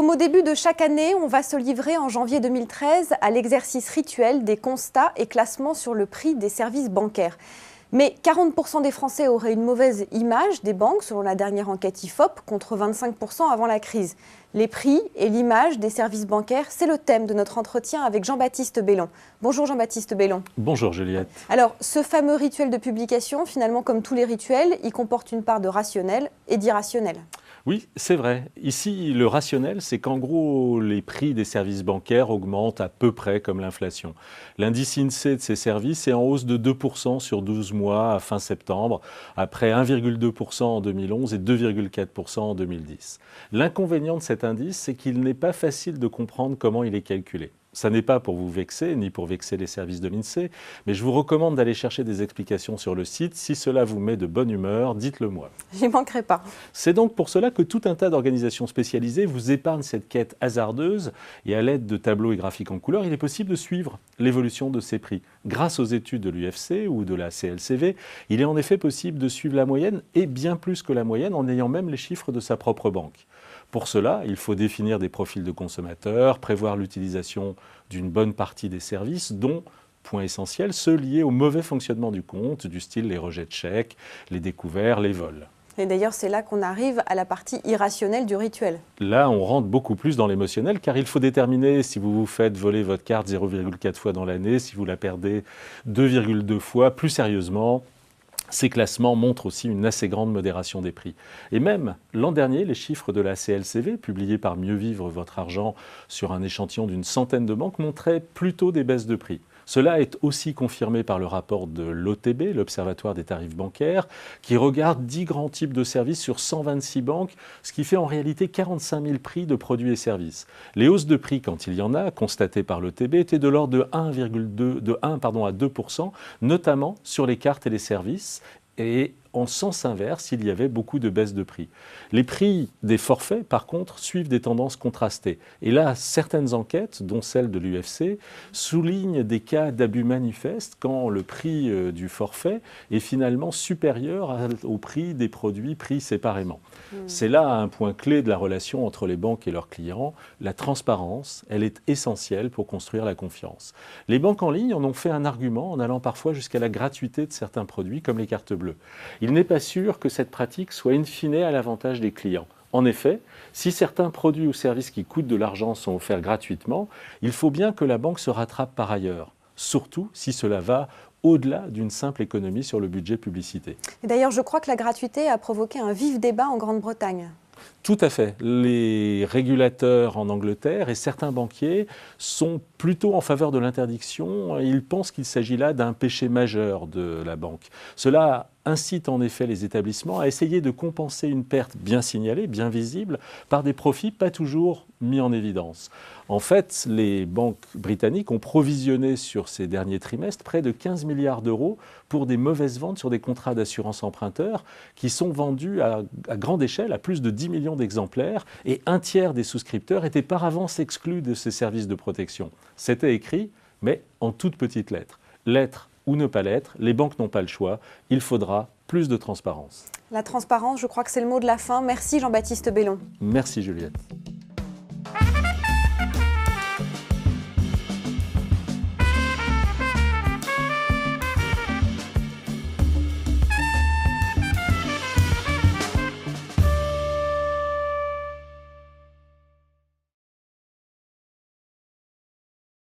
Comme au début de chaque année, on va se livrer en janvier 2013 à l'exercice rituel des constats et classements sur le prix des services bancaires. Mais 40% des Français auraient une mauvaise image des banques, selon la dernière enquête IFOP, contre 25% avant la crise. Les prix et l'image des services bancaires, c'est le thème de notre entretien avec Jean-Baptiste Bellon. Bonjour Jean-Baptiste Bellon. Bonjour Juliette. Alors, ce fameux rituel de publication, finalement, comme tous les rituels, il comporte une part de rationnel et d'irrationnel. Oui, c'est vrai. Ici, le rationnel, c'est qu'en gros, les prix des services bancaires augmentent à peu près comme l'inflation. L'indice INSEE de ces services est en hausse de 2% sur 12 mois à fin septembre, après 1,2% en 2011 et 2,4% en 2010. L'inconvénient de cet indice, c'est qu'il n'est pas facile de comprendre comment il est calculé. Ça n'est pas pour vous vexer, ni pour vexer les services de l'INSEE, mais je vous recommande d'aller chercher des explications sur le site. Si cela vous met de bonne humeur, dites-le moi. J'y manquerai pas. C'est donc pour cela que tout un tas d'organisations spécialisées vous épargnent cette quête hasardeuse et à l'aide de tableaux et graphiques en couleur, il est possible de suivre l'évolution de ces prix. Grâce aux études de l'UFC ou de la CLCV, il est en effet possible de suivre la moyenne et bien plus que la moyenne en ayant même les chiffres de sa propre banque. Pour cela, il faut définir des profils de consommateurs, prévoir l'utilisation d'une bonne partie des services, dont, point essentiel, ceux liés au mauvais fonctionnement du compte, du style les rejets de chèques, les découverts, les vols. Et d'ailleurs, c'est là qu'on arrive à la partie irrationnelle du rituel. Là, on rentre beaucoup plus dans l'émotionnel, car il faut déterminer si vous vous faites voler votre carte 0,4 fois dans l'année, si vous la perdez 2,2 fois, plus sérieusement. Ces classements montrent aussi une assez grande modération des prix. Et même l'an dernier, les chiffres de la CLCV, publiés par Mieux Vivre Votre Argent sur un échantillon d'une centaine de banques, montraient plutôt des baisses de prix. Cela est aussi confirmé par le rapport de l'OTB, l'Observatoire des tarifs bancaires, qui regarde 10 grands types de services sur 126 banques, ce qui fait en réalité 45 000 prix de produits et services. Les hausses de prix, quand il y en a, constatées par l'OTB, étaient de l'ordre de 1 à 2%, notamment sur les cartes et les services, et en sens inverse, il y avait beaucoup de baisses de prix. Les prix des forfaits, par contre, suivent des tendances contrastées. Et là, certaines enquêtes, dont celle de l'UFC, soulignent des cas d'abus manifestes quand le prix du forfait est finalement supérieur au prix des produits pris séparément. C'est là un point clé de la relation entre les banques et leurs clients. La transparence, elle est essentielle pour construire la confiance. Les banques en ligne en ont fait un argument en allant parfois jusqu'à la gratuité de certains produits, comme les cartes bleues. Il n'est pas sûr que cette pratique soit in fine à l'avantage des clients. En effet, si certains produits ou services qui coûtent de l'argent sont offerts gratuitement, il faut bien que la banque se rattrape par ailleurs, surtout si cela va au-delà d'une simple économie sur le budget publicité. Et d'ailleurs, je crois que la gratuité a provoqué un vif débat en Grande-Bretagne. Tout à fait. Les régulateurs en Angleterre et certains banquiers sont plutôt en faveur de l'interdiction. Ils pensent qu'il s'agit là d'un péché majeur de la banque. Cela incite en effet les établissements à essayer de compenser une perte bien signalée, bien visible, par des profits pas toujours mis en évidence. En fait, les banques britanniques ont provisionné sur ces derniers trimestres près de 15 milliards d'euros pour des mauvaises ventes sur des contrats d'assurance emprunteur qui sont vendus à grande échelle, à plus de 10 millions d'exemplaires, et un tiers des souscripteurs étaient par avance exclus de ces services de protection. C'était écrit, mais en toutes petites lettres. L'être ou ne pas l'être, les banques n'ont pas le choix, il faudra plus de transparence. La transparence, je crois que c'est le mot de la fin. Merci Jean-Baptiste Bellon. Merci Juliette.